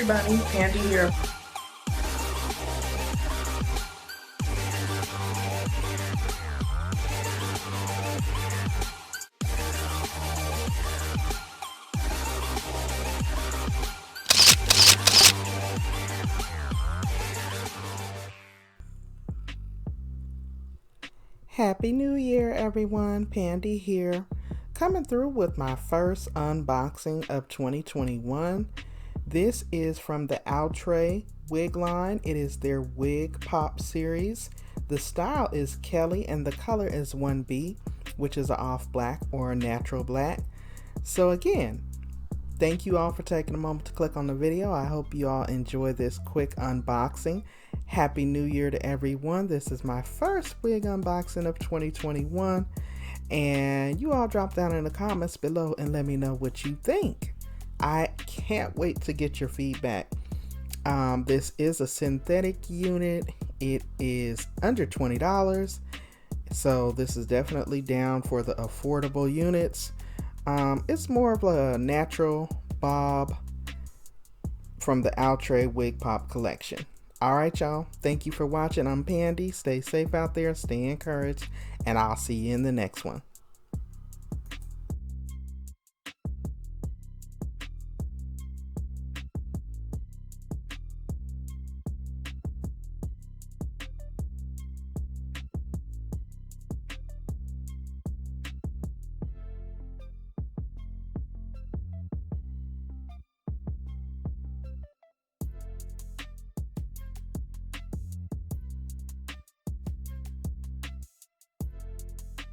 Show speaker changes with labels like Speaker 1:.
Speaker 1: everybody, Pandi here.
Speaker 2: Happy New Year, everyone. Pandi here, coming through with my first unboxing of 2021. This is from the Outre wig line. It is their wig pop series. The style is Kelly and the color is 1B, which is an off black or a natural black. So again, thank you all for taking a moment to click on the video. I hope you all enjoy this quick unboxing. Happy New Year to everyone. This is my first wig unboxing of 2021. And you all drop down in the comments below and let me know what you think. I can't wait to get your feedback. This is a synthetic unit. It is under $20. So this is definitely down for the affordable units. It's more of a natural bob from the Outre Wig Pop collection. Alright, y'all. Thank you for watching. I'm Pandi. Stay safe out there. Stay encouraged. And I'll see you in the next one.